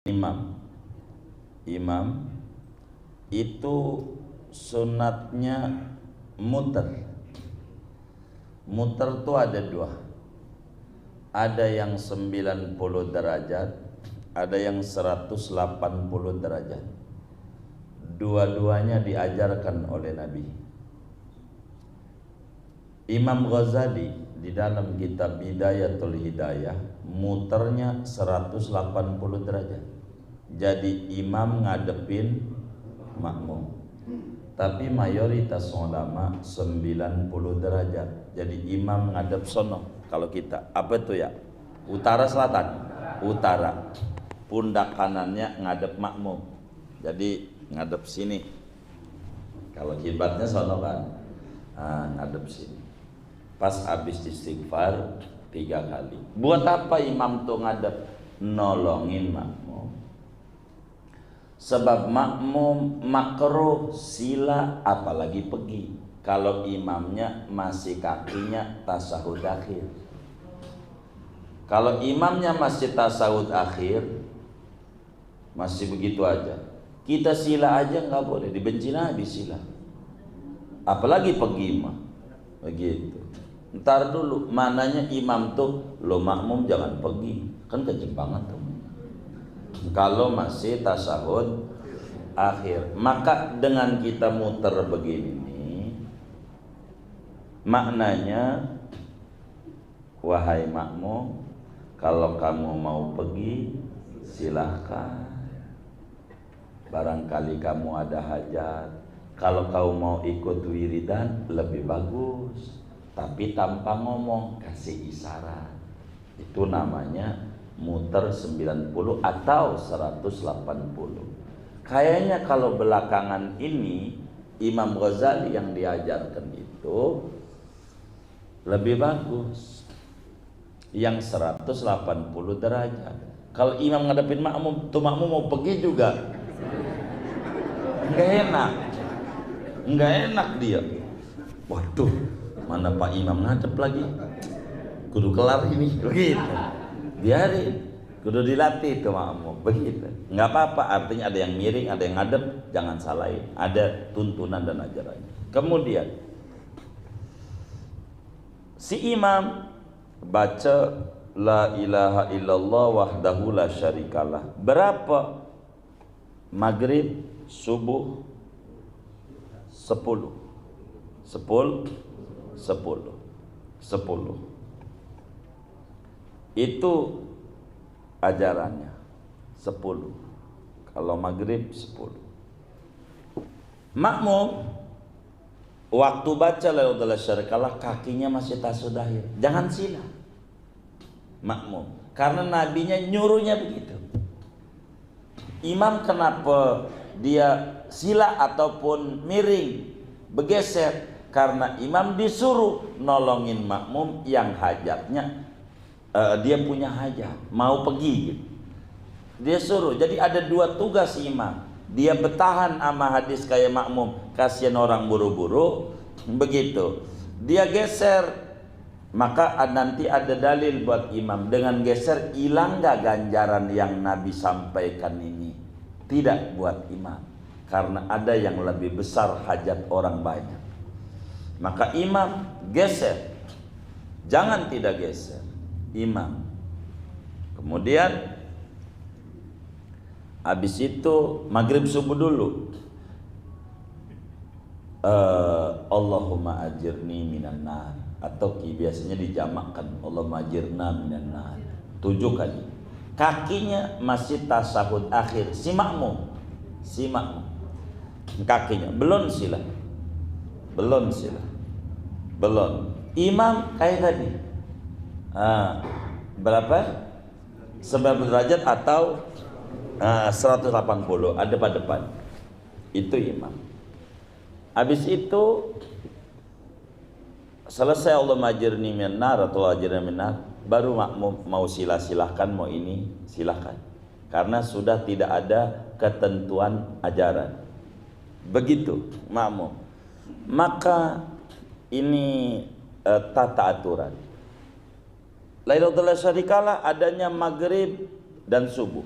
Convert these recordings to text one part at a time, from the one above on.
imam itu sunatnya muter tuh ada dua, ada yang 90 derajat, ada yang 180 derajat. Dua-duanya diajarkan oleh Nabi. Imam Ghazali di dalam kitab Bidayatul Hidayah muternya 180 derajat. Jadi imam ngadepin makmum. Tapi mayoritas ulama 90 derajat. Jadi imam ngadep sono. Kalau kita apa itu ya? Utara selatan. Utara. Pundak kanannya ngadep makmum. Jadi ngadep sini. Kalau kiblatnya sono kan. Ngadep sini. Pas habis istighfar 3 kali. Buat apa imam tuh ngadep? Nolongin makmum. Sebab makmum makruh sila apalagi pergi kalau imamnya masih kakinya tasahud akhir. Kalau imamnya masih tasahud akhir, masih begitu aja, kita sila aja nggak boleh, dibenci Nabi sila. Apalagi pergi mah begitu. Ntar dulu mananya imam tuh, lo makmum jangan pergi, kan kejem banget tuh. Kalau masih tasahud akhir, maka dengan kita muter begini maknanya, wahai makmum, kalau kamu mau pergi silahkan, barangkali kamu ada hajat, kalau kau mau ikut wiridan lebih bagus, tapi tanpa ngomong, kasih isyarat. Itu namanya muter 90 atau 180. Kayaknya kalau belakangan ini Imam Ghazali yang diajarkan itu lebih bagus yang 180 derajat. Kalau imam ngadepin makmum, tuh makmum mau pergi juga nggak enak dia. Waduh, mana Pak Imam ngadep lagi, kudu kelar ini begitu. Biarin, kudu dilatih tuh makmum begitu. Nggak apa-apa, artinya ada yang miring, ada yang ngadep, jangan salahin. Ada tuntunan dan ajarannya. Kemudian si imam baca la ilaha illallah wahdahu la syarikalah. Berapa? Maghrib, subuh 10. Itu ajarannya 10. Kalau maghrib 10. Makmum waktu baca la ilaha illallah syarikalah kakinya masih tasahud akhir, jangan sila makmum, karena nabinya nyuruhnya begitu. Imam kenapa dia sila ataupun miring bergeser? Karena imam disuruh nolongin makmum yang hajatnya dia punya hajat, mau pergi gitu. Dia suruh. Jadi ada dua tugas imam. Dia bertahan sama hadis kayak makmum, kasihan orang buru-buru, begitu. Dia geser, maka nanti ada dalil buat imam. Dengan geser hilang gak ganjaran yang Nabi sampaikan ini? Tidak buat imam, karena ada yang lebih besar hajat orang banyak. Maka imam geser, jangan tidak geser imam. Kemudian habis itu maghrib subuh dulu. Allahumma ajirni minan nar, atau biasanya dijamakkan Allahumma ajirna minan nar 7 kali. Kakinya masih tasahud akhir si makmum. Kakinya belum sila. Imam kayak tadi. Berapa? 90 derajat atau 180, ada pada depan. Itu imam. Habis itu selesai Allah majirni minan nar atau ajirni minan nar, baru makmum mau silahkan, mau ini silahkan, karena sudah tidak ada ketentuan ajaran. Begitu makmum. Maka ini tata aturan. La ilaha illallah syarikalah adanya maghrib dan subuh.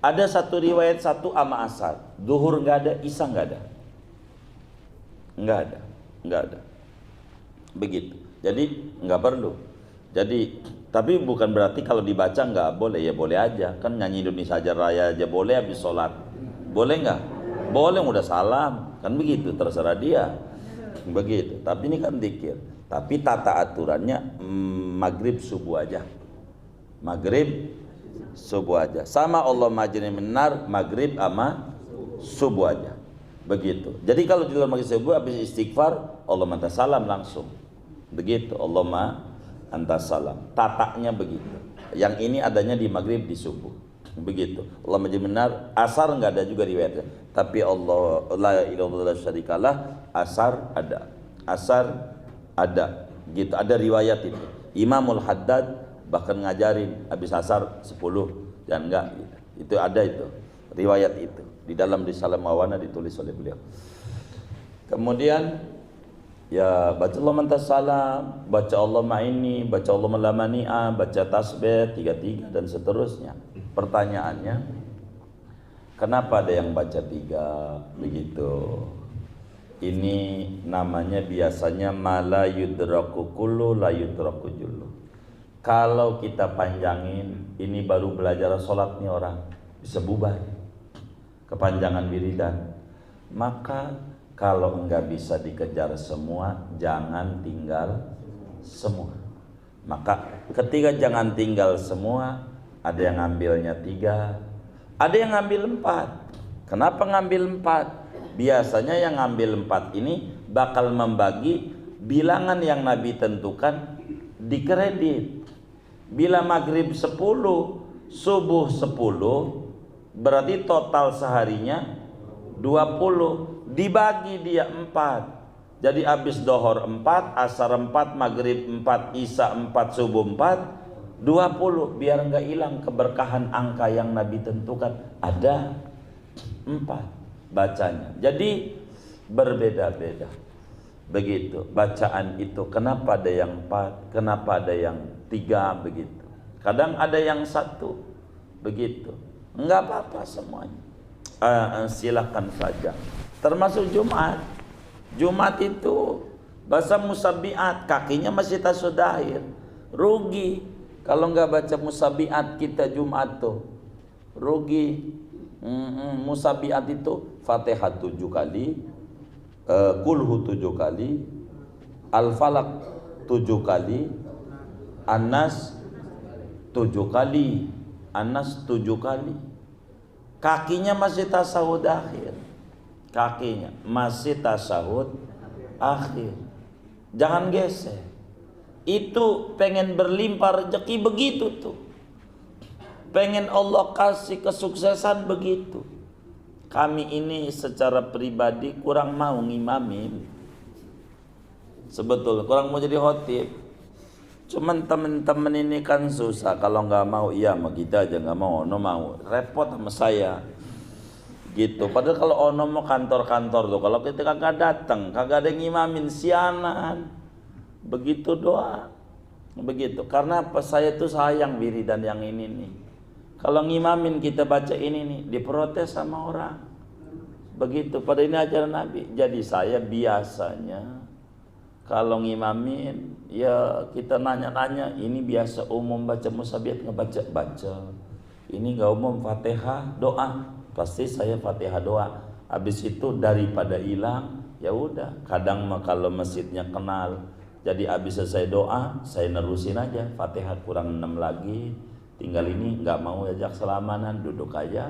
Ada satu riwayat satu ama asar, zuhur nggak ada, isya nggak ada, nggak ada. Begitu. Jadi nggak perlu. Jadi tapi bukan berarti kalau dibaca nggak boleh, ya boleh aja. Kan nyanyi Indonesia Raya aja boleh habis sholat, boleh nggak? Boleh, udah salam, kan begitu, terserah dia. Begitu. Tapi ini kan zikir. Tapi tata aturannya maghrib subuh aja. Maghrib subuh aja. Sama Allah majini benar, maghrib sama subuh aja. Begitu. Jadi kalau di dalam maghrib subuh habis istighfar, Allah minta salam langsung. Begitu. Allahumma antas salam. Tataknya begitu. Yang ini adanya di maghrib, di subuh. Begitu. Allah majini benar. Asar enggak ada juga riwayatnya. Tapi Allah la ilaha illallah syarikalah, asar ada. Asar ada. Gitu. Ada riwayat itu. Imamul Haddad bahkan ngajarin habis asar 10 dan enggak gitu. Itu ada itu riwayat itu di dalam Risalah Mawana ditulis oleh beliau. Kemudian ya baca Allah mantas salam, baca Allah ma'ini, baca Allah malamani'a, baca tasbih 33 dan seterusnya. Pertanyaannya, kenapa ada yang baca 3 begitu? Ini namanya biasanya mala yudraku kullu la yudraku jullu. Kalau kita panjangin, ini baru belajar sholat nih orang, bisa bubar kepanjangan wiridan. Maka kalau enggak bisa dikejar semua, jangan tinggal semua. Maka ketika jangan tinggal semua, ada yang ngambilnya 3, ada yang ngambil 4. Kenapa ngambil 4? Biasanya yang ngambil 4 ini bakal membagi bilangan yang Nabi tentukan di kredit. Bila maghrib 10, subuh 10, berarti total seharinya 20, dibagi dia 4. Jadi habis dohor 4, asar 4, maghrib 4, isya 4, subuh 4, 20. Biar enggak hilang keberkahan angka yang Nabi tentukan. Ada 4 bacanya. Jadi berbeda-beda. Begitu bacaan itu. Kenapa ada yang 4, kenapa ada yang 3 begitu. Kadang ada yang 1 begitu. Enggak apa-apa semuanya. Silakan saja. Termasuk Jumat. Jumat itu baca musabbihat, kakinya masih tasodahir. Rugi kalau enggak baca musabbihat kita Jumat tuh. Rugi. Musabbihat itu Fatihah 7 kali, Kulhu 7 kali, Al-Falaq 7 kali, An-Nas 7 kali, An-Nas 7 kali. Kakinya masih tasawud akhir. Kakinya masih tasawud akhir. Jangan geser. Itu pengen berlimpah rezeki begitu tuh. Pengen Allah kasih kesuksesan begitu. Kami ini secara pribadi kurang mau ngimamin. Sebetulnya kurang mau jadi khotib. Cuman temen-temen ini kan susah. Kalau nggak mau, iya sama kita aja nggak mau. Ono mau, repot sama saya. Gitu. Padahal kalau ono mau kantor-kantor tuh, kalau kita kagak datang, kagak ada yang ngimamin, sianan. Begitu doa. Begitu. Karena apa? Saya tuh sayang wiridan yang ini nih. Kalau ngimamin kita baca ini nih, diprotes sama orang. Begitu. Pada ini ajaran Nabi. Jadi saya biasanya kalau ngimamin, ya kita nanya-nanya. Ini biasa umum baca musabbihat, ngebaca-baca. Ini nggak umum Fatihah doa. Pasti saya Fatihah doa. Habis itu daripada hilang, ya udah. Kadang mah kalau masjidnya kenal, jadi habis selesai doa, saya nerusin aja. Fatihah kurang 6 lagi. Tinggal ini nggak mau ajak selamanan, duduk aja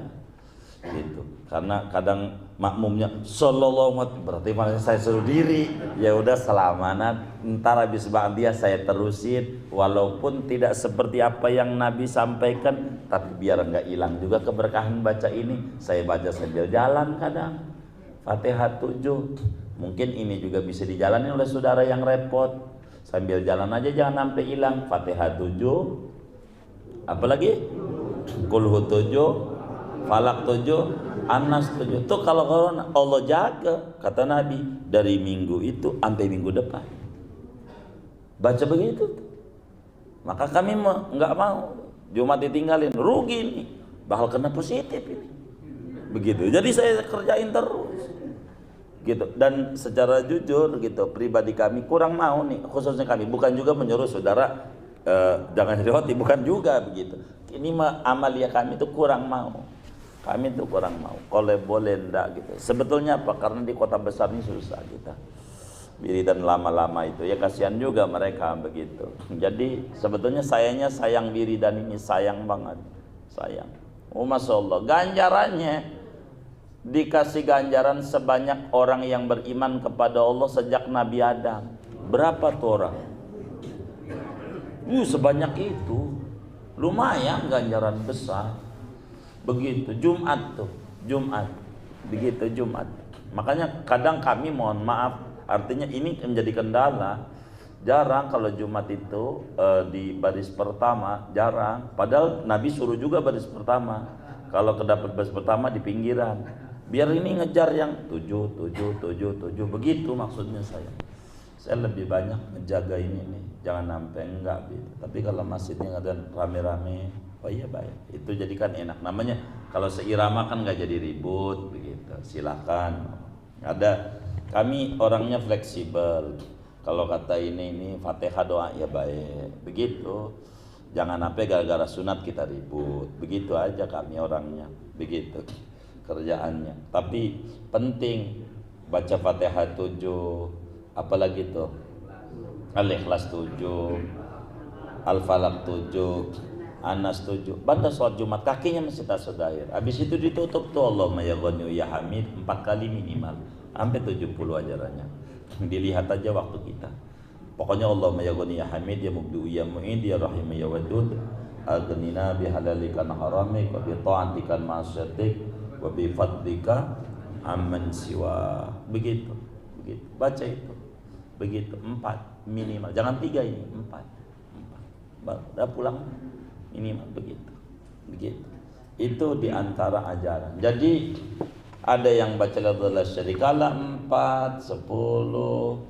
gitu. Karena kadang makmumnya sallallahu alaihi, berarti malah saya suruh diri. Ya udah selamanan, ntar habis dia saya terusin walaupun tidak seperti apa yang Nabi sampaikan, tapi biar nggak hilang juga keberkahan baca ini. Saya baca sambil jalan kadang. Fatihah 7. Mungkin ini juga bisa dijalani oleh saudara yang repot. Sambil jalan aja jangan sampai hilang. Fatihah 7. Apalagi Kulhu 7, Falak 7, An-Nas 7. Tuh kalau Allah jaga, kata Nabi, dari minggu itu sampai minggu depan. Baca begitu. Maka kami nggak mau Jumat ditinggalin, rugi nih. bakal kena positif ini. Begitu. Jadi saya kerjain terus. Gitu. Dan secara jujur gitu, pribadi kami kurang mau nih, khususnya kami, bukan juga menyuruh saudara jangan jadi roti, bukan juga begitu. Ini mah amalia kami itu kurang mau. Kami tuh kurang mau. Kalau boleh enggak gitu. Sebetulnya apa? Karena di kota besar ini susah kita. Wiridan lama-lama itu ya, kasihan juga mereka begitu. Jadi sebetulnya sayangnya sayang wiridan ini, sayang banget, sayang. Oh masya Allah, ganjarannya dikasih ganjaran sebanyak orang yang beriman kepada Allah sejak Nabi Adam. Berapa tuh orang? Sebanyak itu, lumayan ganjaran besar. Begitu Jumat tuh, Jumat, begitu Jumat. Makanya kadang kami mohon maaf. Artinya ini menjadi kendala. Jarang kalau Jumat itu di baris pertama, jarang. Padahal Nabi suruh juga baris pertama. Kalau kedapat baris pertama di pinggiran. Biar ini ngejar yang 7, begitu maksudnya saya. Saya lebih banyak menjaga ini nih, jangan sampai enggak gitu. Tapi kalau masjidnya ada rame-rame, oh iya baik. Itu jadikan enak. Namanya kalau seirama kan nggak jadi ribut begitu. Silakan. Ada. Kami orangnya fleksibel. Kalau kata ini Fatihah doa ya baik. Begitu. Jangan sampai gara-gara sunat kita ribut. Begitu aja kami orangnya. Begitu kerjaannya. Tapi penting baca Fatihah 7, apalagi tuh Al-Ikhlas 7, Al-Falaq 7, Anas 7. Pada sholat Jumat kakinya masih tasodahir. Habis itu ditutup tuh Allahumma ya Ghani ya Hamid 4 kali minimal. Sampai 70 ajarannya. Dilihat aja waktu kita. Pokoknya Allahumma ya Ghani ya Hamid ya Mubdi ya Mu'id ya Rahim ya Wadud. Aghnina bihalalikan haramik wa bi ta'atikan ma'asyatik wa bi fadlika amman siwa. Begitu. Begitu. Baca itu. Begitu 4 minimal. Jangan 3 ini, 4. Udah pulang minimal begitu. Begitu. Itu diantara ajaran. Jadi ada yang baca la ilaha syarikalah 4, 10.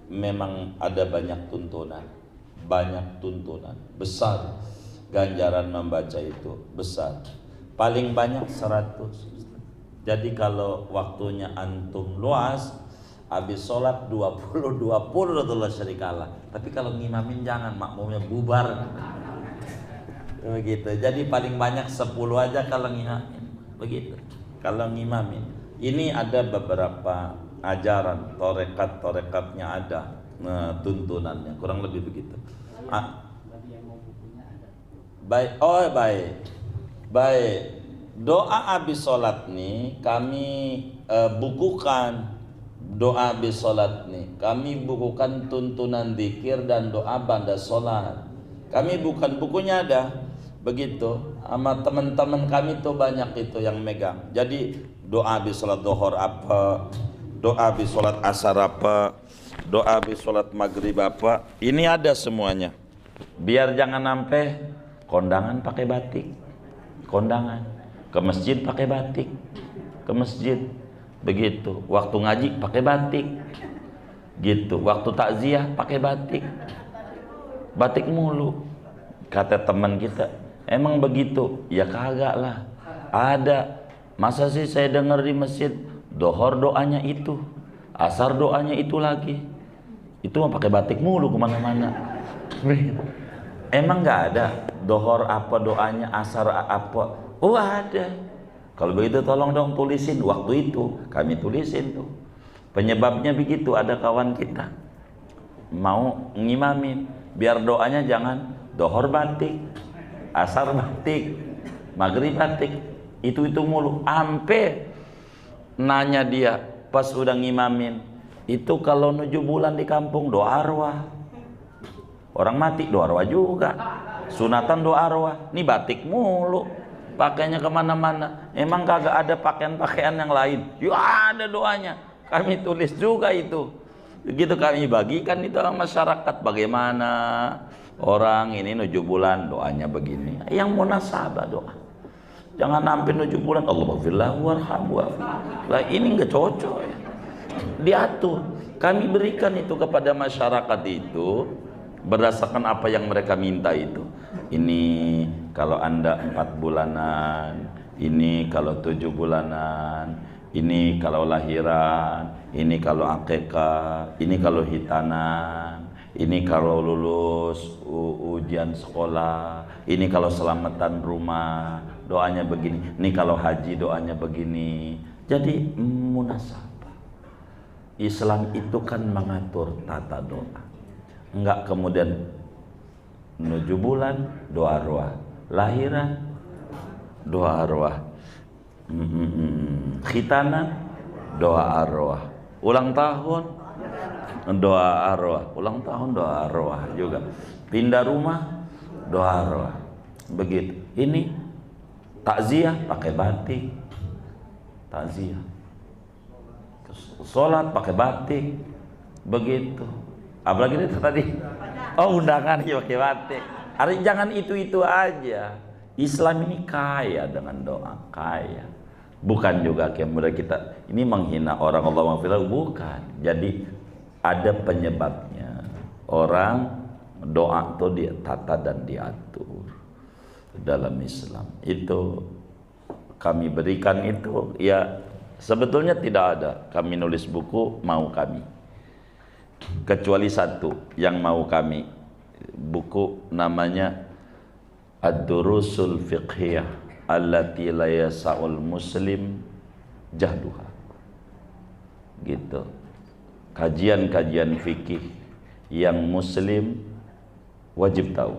Memang ada banyak tuntunan. Banyak tuntunan. Besar. Ganjaran membaca itu besar. Paling banyak 100. Jadi kalau waktunya antum luas, habis sholat 20 la ilaha syarikalah. Tapi kalau ngimamin jangan, makmumnya bubar. Begitu. Jadi paling banyak 10 aja kalau ngimamin. Begitu. Kalau ngimamin, ini ada beberapa ajaran, torekat-torekatnya ada, tuntunannya, kurang lebih begitu. Baik, baik. Doa habis sholat nih kami bukukan. Doa habis sholat nih kami bukukan tuntunan zikir dan doa ba'da sholat. Kami bukan bukunya ada. Begitu, sama teman-teman kami tuh banyak itu yang megang. Jadi doa habis sholat duhur apa, doa habis sholat asar apa, doa habis sholat maghrib apa, ini ada semuanya. Biar jangan sampai kondangan pakai batik, kondangan ke masjid pakai batik, ke masjid. Begitu, waktu ngaji pakai batik, gitu. Waktu takziah pakai batik, batik mulu. Kata teman kita, emang begitu? Ya kagak lah. Ada. Masa sih saya dengar di masjid dohor doanya itu, asar doanya itu lagi. Itu mah pakai batik mulu kemana-mana. Emang nggak ada dohor apa doanya, asar apa? Oh ada. Kalau begitu tolong dong tulisin waktu itu. Kami tulisin tuh. Penyebabnya begitu, ada kawan kita mau ngimamin, biar doanya jangan dohor batik, asar batik, maghrib batik, itu mulu. Ampe nanya dia pas udah ngimamin, itu kalau 7 bulan di kampung doa arwah, orang mati doa arwah juga, sunatan doa arwah. Ini batik mulu, pakainya kemana-mana. Emang kagak ada pakaian-pakaian yang lain? Ya ada doanya, kami tulis juga itu. Begitu kami bagikan itu sama masyarakat. Bagaimana orang ini 7 bulan doanya begini, yang munasabah doa. Jangan sampai 7 bulan Allahumma warhamhu. Lah ini enggak cocok ya. Diatur. Kami berikan itu kepada masyarakat itu berdasarkan apa yang mereka minta itu. Ini kalau Anda 4 bulanan, ini kalau 7 bulanan, ini kalau lahiran, ini kalau akikah, ini kalau hitanan, ini kalau lulus ujian sekolah, ini kalau selamatan rumah, doanya begini, ini kalau haji doanya begini. Jadi munasabah. Islam itu kan mengatur tata doa. Enggak kemudian 7 bulan doa arwah, lahiran doa arwah, khitanan doa arwah, ulang tahun doa arwah, ulang tahun doa arwah juga, pindah rumah doa arwah. Begitu. Ini takziah pakai batik, takziah, sholat pakai batik, begitu. Apalagi itu tadi, oh undangan ya pakai batik. Hari jangan itu aja. Islam ini kaya dengan doa, kaya. Bukan juga kemudian kita ini menghina orang, Allah maghfirah, bukan. Jadi ada penyebabnya. Orang doa itu ditata dan diatur dalam Islam. Itu kami berikan itu ya, sebetulnya tidak ada kami nulis buku mau kami, kecuali satu yang mau kami, buku namanya Ad-Durusul Fiqhiyah allati la yasa'ul muslim jahduha, gitu. Kajian-kajian fikih yang muslim wajib tahu.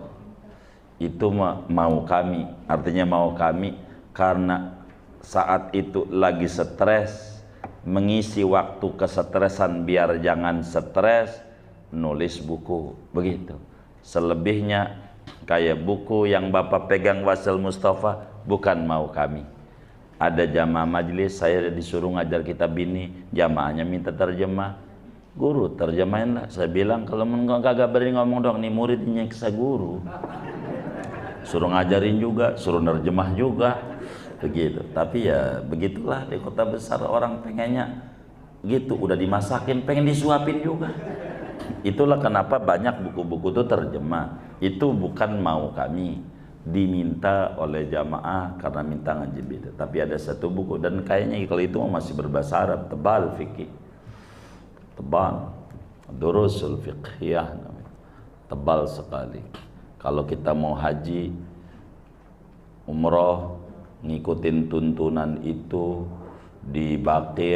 Itu mau kami, artinya mau kami karena saat itu lagi stres, mengisi waktu kesetresan biar jangan stres, nulis buku, begitu. Selebihnya kayak buku yang Bapak pegang Wasil Mustafa bukan mau kami. Ada jamaah majelis, saya disuruh ngajar kitab ini, jamaahnya minta terjemah, guru terjemahin lah. Saya bilang kalau kagak berani ngomong dong, nih muridnya nyeksa guru, suruh ngajarin juga, suruh nerjemah juga, begitu. Tapi ya begitulah di kota besar, orang pengennya gitu, udah dimasakin pengen disuapin juga. Itulah kenapa banyak buku-buku itu terjemah. Itu bukan mau kami, diminta oleh jamaah karena minta ngaji beda. Tapi ada satu buku dan kayaknya kalau itu masih berbahasa Arab, tebal fikih, tebal, Durusul Fiqhiyah, tebal sekali. Kalau kita mau haji, umroh, ngikutin tuntunan itu di Baqi